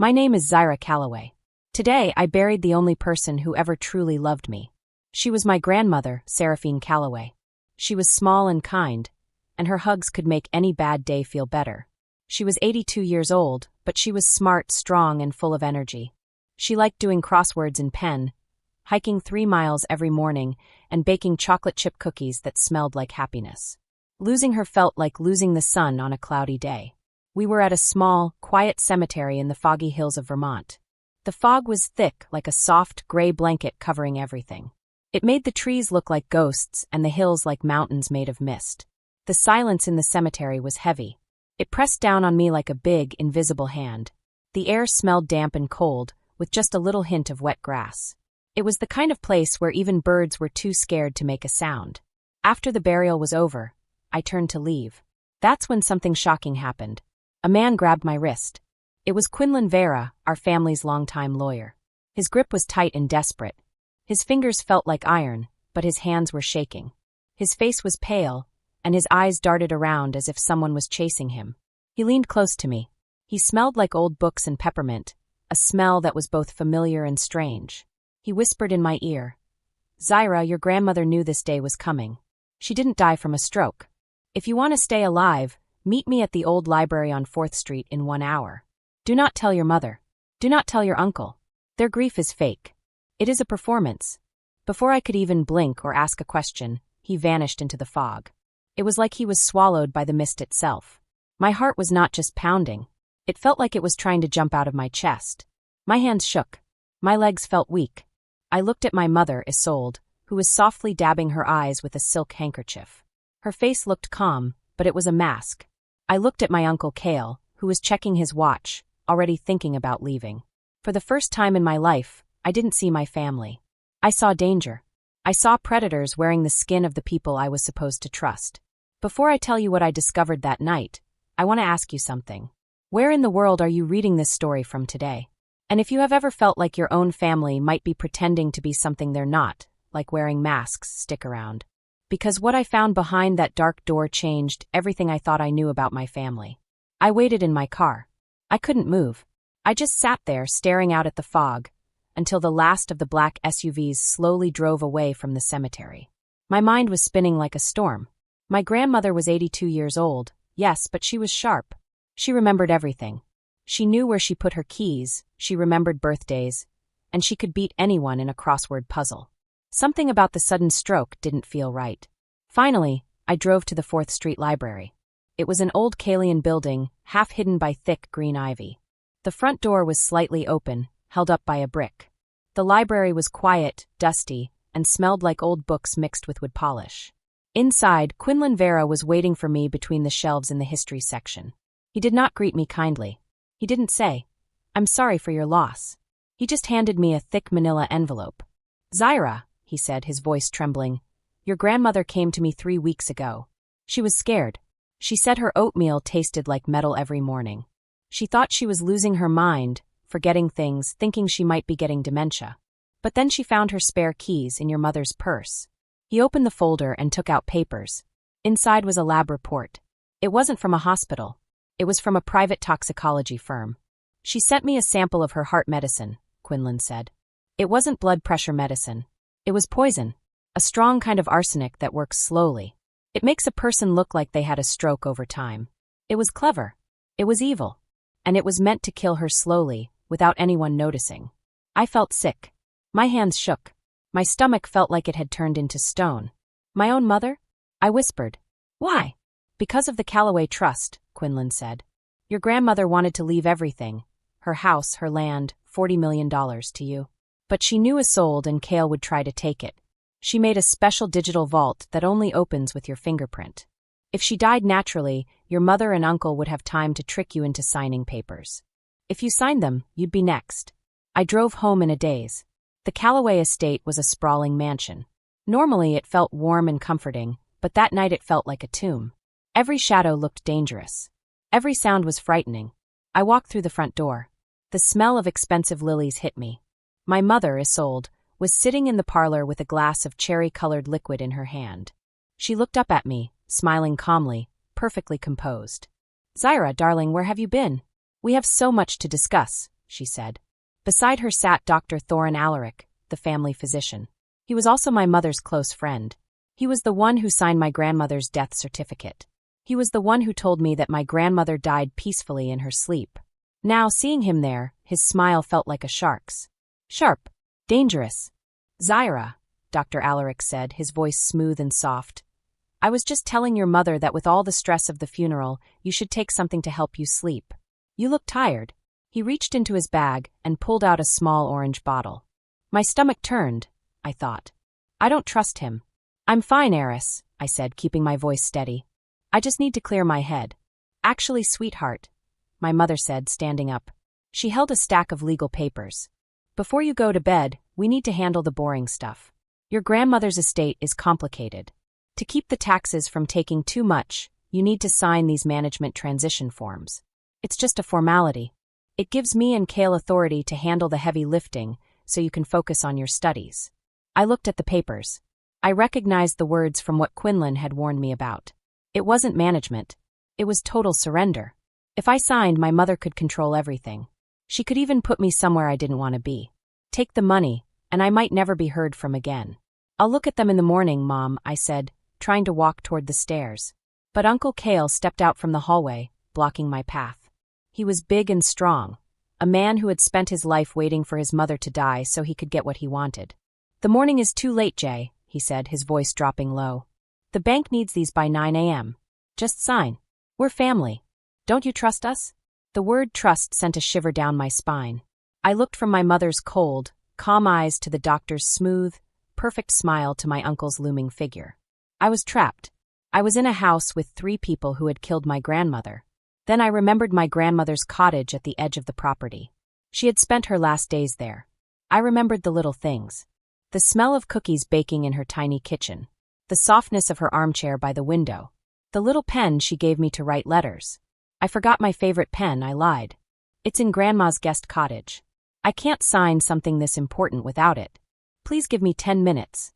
My name is Zyra Calloway. Today, I buried the only person who ever truly loved me. She was my grandmother, Seraphine Calloway. She was small and kind, and her hugs could make any bad day feel better. She was 82 years old, but she was smart, strong, and full of energy. She liked doing crosswords in pen, hiking 3 miles every morning, and baking chocolate chip cookies that smelled like happiness. Losing her felt like losing the sun on a cloudy day. We were at a small, quiet cemetery in the foggy hills of Vermont. The fog was thick, like a soft, gray blanket covering everything. It made the trees look like ghosts and the hills like mountains made of mist. The silence in the cemetery was heavy. It pressed down on me like a big, invisible hand. The air smelled damp and cold, with just a little hint of wet grass. It was the kind of place where even birds were too scared to make a sound. After the burial was over, I turned to leave. That's when something shocking happened. A man grabbed my wrist. It was Quinlan Vera, our family's longtime lawyer. His grip was tight and desperate. His fingers felt like iron, but his hands were shaking. His face was pale, and his eyes darted around as if someone was chasing him. He leaned close to me. He smelled like old books and peppermint, a smell that was both familiar and strange. He whispered in my ear, "Zyra, your grandmother knew this day was coming. She didn't die from a stroke. If you want to stay alive, meet me at the old library on 4th Street in 1 hour. Do not tell your mother. Do not tell your uncle. Their grief is fake. It is a performance." Before I could even blink or ask a question, he vanished into the fog. It was like he was swallowed by the mist itself. My heart was not just pounding. It felt like it was trying to jump out of my chest. My hands shook. My legs felt weak. I looked at my mother, Isolde, who was softly dabbing her eyes with a silk handkerchief. Her face looked calm, but it was a mask. I looked at my uncle Cale, who was checking his watch, already thinking about leaving. For the first time in my life, I didn't see my family. I saw danger. I saw predators wearing the skin of the people I was supposed to trust. Before I tell you what I discovered that night, I want to ask you something. Where in the world are you reading this story from today? And if you have ever felt like your own family might be pretending to be something they're not, like wearing masks, stick around. Because what I found behind that dark door changed everything I thought I knew about my family. I waited in my car. I couldn't move. I just sat there staring out at the fog, until the last of the black SUVs slowly drove away from the cemetery. My mind was spinning like a storm. My grandmother was 82 years old, yes, but she was sharp. She remembered everything. She knew where she put her keys, she remembered birthdays, and she could beat anyone in a crossword puzzle. Something about the sudden stroke didn't feel right. Finally, I drove to the 4th Street Library. It was an old Kalian building, half hidden by thick green ivy. The front door was slightly open, held up by a brick. The library was quiet, dusty, and smelled like old books mixed with wood polish. Inside, Quinlan Vera was waiting for me between the shelves in the history section. He did not greet me kindly. He didn't say, "I'm sorry for your loss." He just handed me a thick manila envelope. "Zyra," he said, his voice trembling, "your grandmother came to me 3 weeks ago. She was scared. She said her oatmeal tasted like metal every morning. She thought she was losing her mind, forgetting things, thinking she might be getting dementia. But then she found her spare keys in your mother's purse." He opened the folder and took out papers. Inside was a lab report. It wasn't from a hospital. It was from a private toxicology firm. "She sent me a sample of her heart medicine," Quinlan said. "It wasn't blood pressure medicine. It was poison, a strong kind of arsenic that works slowly. It makes a person look like they had a stroke over time. It was clever. It was evil. And it was meant to kill her slowly, without anyone noticing." I felt sick. My hands shook. My stomach felt like it had turned into stone. "My own mother?" I whispered. "Why?" "Because of the Calloway Trust," Quinlan said. "Your grandmother wanted to leave everything, her house, her land, $40 million to you. But she knew Isolde and Cale would try to take it. She made a special digital vault that only opens with your fingerprint. If she died naturally, your mother and uncle would have time to trick you into signing papers. If you signed them, you'd be next." I drove home in a daze. The Calloway estate was a sprawling mansion. Normally it felt warm and comforting, but that night it felt like a tomb. Every shadow looked dangerous. Every sound was frightening. I walked through the front door. The smell of expensive lilies hit me. My mother, Isolde, was sitting in the parlor with a glass of cherry-colored liquid in her hand. She looked up at me, smiling calmly, perfectly composed. "Zyra, darling, where have you been? We have so much to discuss," she said. Beside her sat Dr. Thorin Alaric, the family physician. He was also my mother's close friend. He was the one who signed my grandmother's death certificate. He was the one who told me that my grandmother died peacefully in her sleep. Now, seeing him there, his smile felt like a shark's. Sharp. Dangerous. Zaira, Dr. Alaric said, his voice smooth and soft. I was just telling your mother that with all the stress of the funeral, you should take something to help you sleep. You look tired. He reached into his bag and pulled out a small orange bottle. My stomach turned, I thought. I don't trust him. I'm fine, Eris, I said, keeping my voice steady. I just need to clear my head. Actually, sweetheart, my mother said, standing up. She held a stack of legal papers. Before you go to bed, we need to handle the boring stuff. Your grandmother's estate is complicated. To keep the taxes from taking too much, you need to sign these management transition forms. It's just a formality. It gives me and Kale authority to handle the heavy lifting so you can focus on your studies. I looked at the papers. I recognized the words from what Quinlan had warned me about. It wasn't management. It was total surrender. If I signed, my mother could control everything. She could even put me somewhere I didn't want to be. Take the money, and I might never be heard from again. I'll look at them in the morning, Mom, I said, trying to walk toward the stairs. But Uncle Kale stepped out from the hallway, blocking my path. He was big and strong, a man who had spent his life waiting for his mother to die so he could get what he wanted. The morning is too late, Jay, he said, his voice dropping low. The bank needs these by 9 a.m. Just sign. We're family. Don't you trust us? The word trust sent a shiver down my spine. I looked from my mother's cold, calm eyes to the doctor's smooth, perfect smile to my uncle's looming figure. I was trapped. I was in a house with 3 people who had killed my grandmother. Then I remembered my grandmother's cottage at the edge of the property. She had spent her last days there. I remembered the little things. The smell of cookies baking in her tiny kitchen. The softness of her armchair by the window. The little pen she gave me to write letters. I forgot my favorite pen, I lied. It's in Grandma's guest cottage. I can't sign something this important without it. Please give me 10 minutes.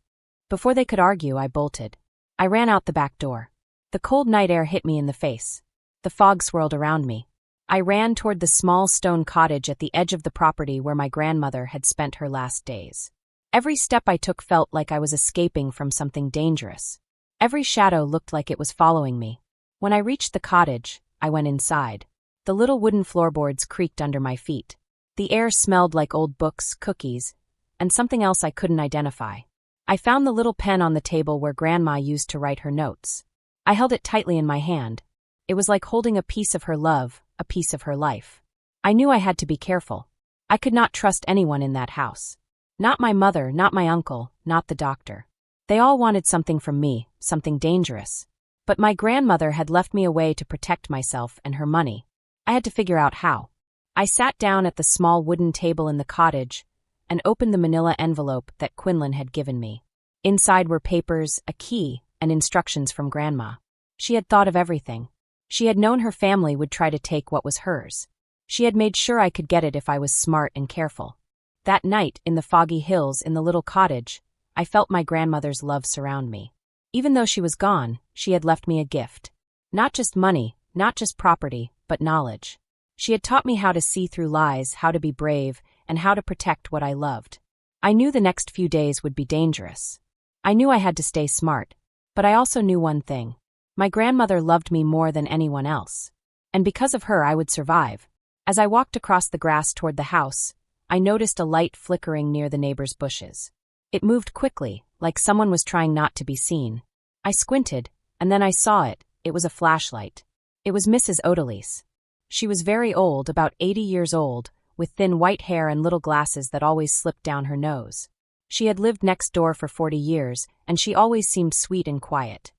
Before they could argue, I bolted. I ran out the back door. The cold night air hit me in the face. The fog swirled around me. I ran toward the small stone cottage at the edge of the property where my grandmother had spent her last days. Every step I took felt like I was escaping from something dangerous. Every shadow looked like it was following me. When I reached the cottage, I went inside. The little wooden floorboards creaked under my feet. The air smelled like old books, cookies, and something else I couldn't identify. I found the little pen on the table where Grandma used to write her notes. I held it tightly in my hand. It was like holding a piece of her love, a piece of her life. I knew I had to be careful. I could not trust anyone in that house. Not my mother, not my uncle, not the doctor. They all wanted something from me, something dangerous. But my grandmother had left me a way to protect myself and her money. I had to figure out how. I sat down at the small wooden table in the cottage and opened the manila envelope that Quinlan had given me. Inside were papers, a key, and instructions from Grandma. She had thought of everything. She had known her family would try to take what was hers. She had made sure I could get it if I was smart and careful. That night, in the foggy hills in the little cottage, I felt my grandmother's love surround me. Even though she was gone, she had left me a gift. Not just money, not just property, but knowledge. She had taught me how to see through lies, how to be brave, and how to protect what I loved. I knew the next few days would be dangerous. I knew I had to stay smart, but I also knew one thing. My grandmother loved me more than anyone else. And because of her, I would survive. As I walked across the grass toward the house, I noticed a light flickering near the neighbor's bushes. It moved quickly, like someone was trying not to be seen. I squinted, and then I saw it. It was a flashlight. It was Mrs. Odalise. She was very old, about 80 years old, with thin white hair and little glasses that always slipped down her nose. She had lived next door for 40 years, and she always seemed sweet and quiet.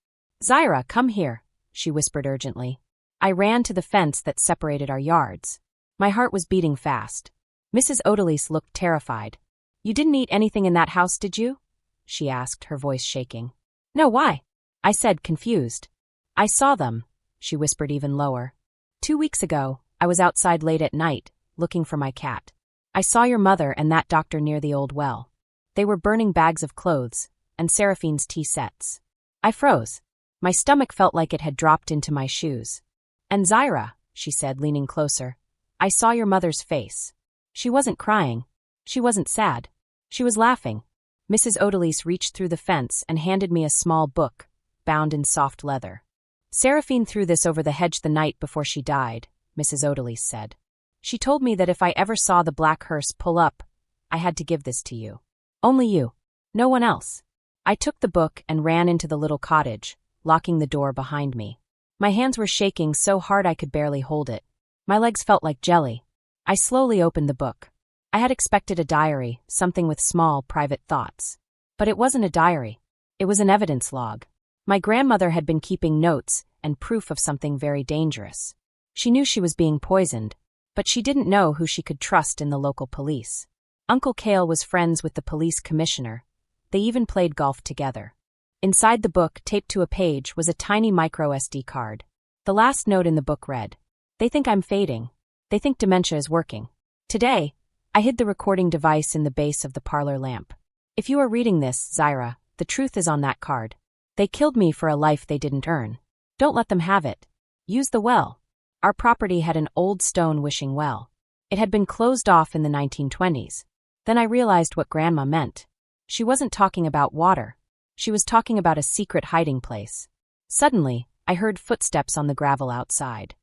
"Zaira, come here," she whispered urgently. I ran to the fence that separated our yards. My heart was beating fast. Mrs. Odalise looked terrified. "You didn't eat anything in that house, did you?" she asked, her voice shaking. "No, why?" I said, confused. "I saw them," she whispered even lower. 2 weeks ago, I was outside late at night, looking for my cat. I saw your mother and that doctor near the old well. They were burning bags of clothes, and Seraphine's tea sets. I froze. My stomach felt like it had dropped into my shoes. "And Zaira," she said, leaning closer, "I saw your mother's face. She wasn't crying. She wasn't sad. She was laughing. Mrs. Odalise reached through the fence and handed me a small book, bound in soft leather. Seraphine threw this over the hedge the night before she died, Mrs. Odalise said. She told me that if I ever saw the black hearse pull up, I had to give this to you. Only you. No one else. I took the book and ran into the little cottage, locking the door behind me. My hands were shaking so hard I could barely hold it. My legs felt like jelly. I slowly opened the book. I had expected a diary, something with small, private thoughts. But it wasn't a diary. It was an evidence log. My grandmother had been keeping notes and proof of something very dangerous. She knew she was being poisoned, but she didn't know who she could trust in the local police. Uncle Cale was friends with the police commissioner. They even played golf together. Inside the book, taped to a page, was a tiny micro SD card. The last note in the book read, "They think I'm fading. They think dementia is working. Today, I hid the recording device in the base of the parlor lamp. If you are reading this, Zaira, the truth is on that card. They killed me for a life they didn't earn. Don't let them have it. Use the well." Our property had an old stone wishing well. It had been closed off in the 1920s. Then I realized what Grandma meant. She wasn't talking about water. She was talking about a secret hiding place. Suddenly, I heard footsteps on the gravel outside.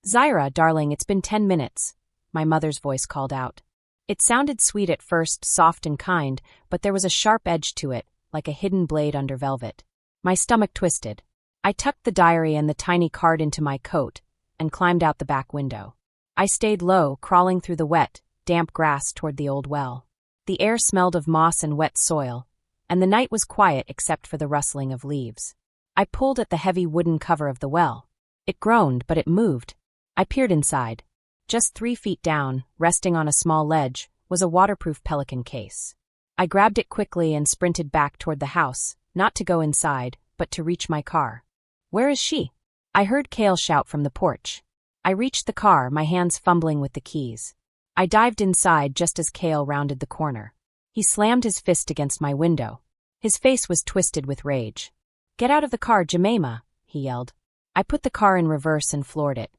"Zaira, darling, it's been 10 minutes, my mother's voice called out. It sounded sweet at first, soft and kind, but there was a sharp edge to it, like a hidden blade under velvet. My stomach twisted. I tucked the diary and the tiny card into my coat and climbed out the back window. I stayed low, crawling through the wet, damp grass toward the old well. The air smelled of moss and wet soil, and the night was quiet except for the rustling of leaves. I pulled at the heavy wooden cover of the well. It groaned, but it moved. I peered inside. Just 3 feet down, resting on a small ledge, was a waterproof pelican case. I grabbed it quickly and sprinted back toward the house, not to go inside, but to reach my car. "Where is she?" I heard Cale shout from the porch. I reached the car, my hands fumbling with the keys. I dived inside just as Cale rounded the corner. He slammed his fist against my window. His face was twisted with rage. "Get out of the car, Jemima," he yelled. I put the car in reverse and floored it.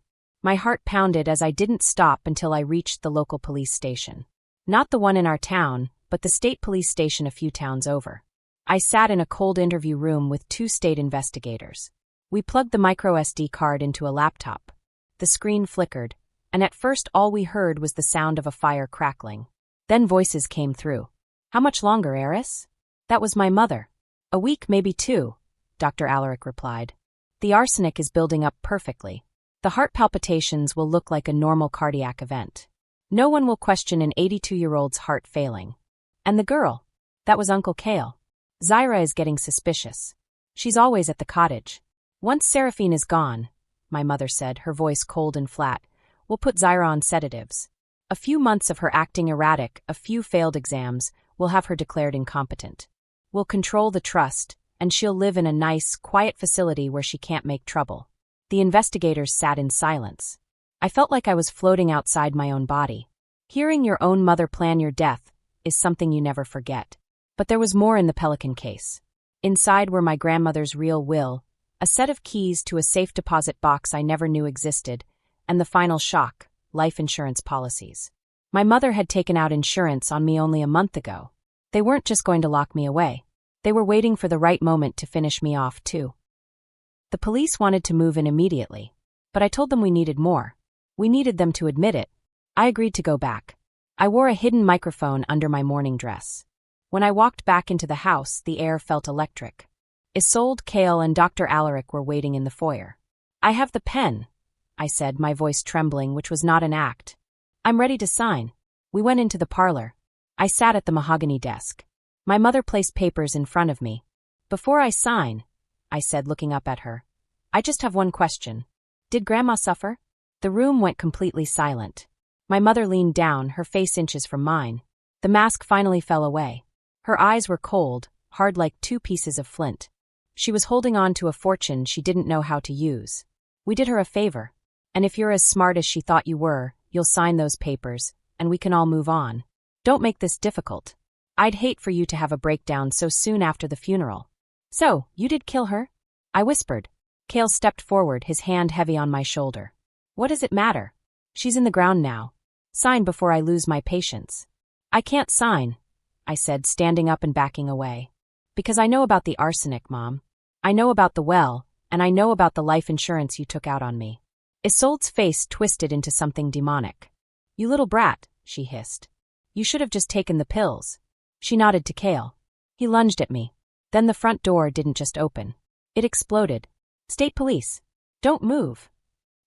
My heart pounded as I didn't stop until I reached the local police station. Not the one in our town, but the state police station a few towns over. I sat in a cold interview room with 2 state investigators. We plugged the micro SD card into a laptop. The screen flickered, and at first all we heard was the sound of a fire crackling. Then voices came through. "How much longer, Eris?" "That was my mother." "A week, maybe 2, Dr. Alaric replied. "The arsenic is building up perfectly. The heart palpitations will look like a normal cardiac event. No one will question an 82-year-old's heart failing." "And the girl?" "That was Uncle Cale. Zaira is getting suspicious. She's always at the cottage. Once Seraphine is gone," my mother said, her voice cold and flat, "we'll put Zaira on sedatives. A few months of her acting erratic, a few failed exams, will have her declared incompetent. We'll control the trust, and she'll live in a nice, quiet facility where she can't make trouble." The investigators sat in silence. I felt like I was floating outside my own body. Hearing your own mother plan your death is something you never forget. But there was more in the Pelican case. Inside were my grandmother's real will, a set of keys to a safe deposit box I never knew existed, and the final shock, life insurance policies. My mother had taken out insurance on me only a month ago. They weren't just going to lock me away. They were waiting for the right moment to finish me off, too. The police wanted to move in immediately, but I told them we needed more. We needed them to admit it. I agreed to go back. I wore a hidden microphone under my morning dress. When I walked back into the house, the air felt electric. Isolde, Cale, and Dr. Alaric were waiting in the foyer. "I have the pen," I said, my voice trembling, which was not an act. "I'm ready to sign." We went into the parlor. I sat at the mahogany desk. My mother placed papers in front of me. "Before I sign," I said, looking up at her, "I just have one question. Did Grandma suffer?" The room went completely silent. My mother leaned down, her face inches from mine. The mask finally fell away. Her eyes were cold, hard like 2 pieces of flint. She was holding on to a fortune she didn't know how to use. "We did her a favor. And if you're as smart as she thought you were, you'll sign those papers, and we can all move on. Don't make this difficult. I'd hate for you to have a breakdown so soon after the funeral." "So, you did kill her?" I whispered. Cale stepped forward, his hand heavy on my shoulder. "What does it matter? She's in the ground now. Sign before I lose my patience. I can't sign, I said, standing up and backing away. Because I know about the arsenic, Mom. I know about the well, and I know about the life insurance you took out on me. Isolde's face twisted into something demonic. You little brat, she hissed. You should have just taken the pills. She nodded to Kale. He lunged at me. Then the front door didn't just open. It exploded. State police. Don't move.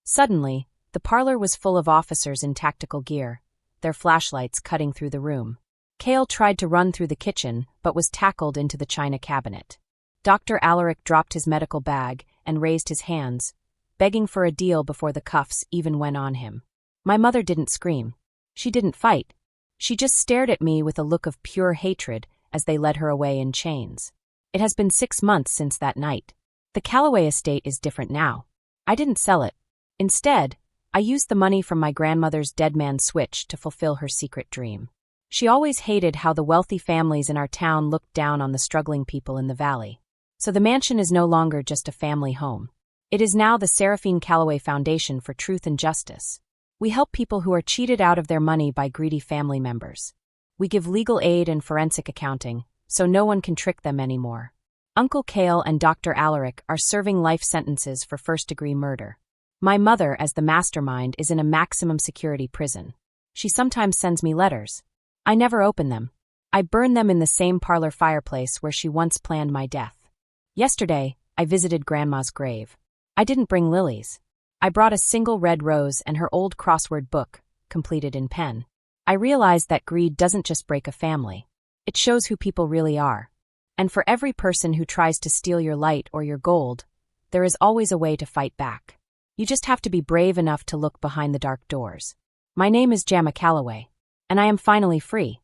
Suddenly, the parlor was full of officers in tactical gear, their flashlights cutting through the room. Kale tried to run through the kitchen, but was tackled into the china cabinet. Dr. Alaric dropped his medical bag and raised his hands, begging for a deal before the cuffs even went on him. My mother didn't scream. She didn't fight. She just stared at me with a look of pure hatred as they led her away in chains. It has been 6 months since that night. The Calloway estate is different now. I didn't sell it. Instead, I used the money from my grandmother's dead man switch to fulfill her secret dream. She always hated how the wealthy families in our town looked down on the struggling people in the valley. So the mansion is no longer just a family home. It is now the Seraphine Calloway Foundation for Truth and Justice. We help people who are cheated out of their money by greedy family members. We give legal aid and forensic accounting, so no one can trick them anymore. Uncle Kale and Dr. Alaric are serving life sentences for first-degree murder. My mother, as the mastermind, is in a maximum security prison. She sometimes sends me letters. I never open them. I burn them in the same parlor fireplace where she once planned my death. Yesterday, I visited Grandma's grave. I didn't bring lilies. I brought a single red rose and her old crossword book, completed in pen. I realized that greed doesn't just break a family. It shows who people really are. And for every person who tries to steal your light or your gold, there is always a way to fight back. You just have to be brave enough to look behind the dark doors. My name is Jamma Calloway, and I am finally free.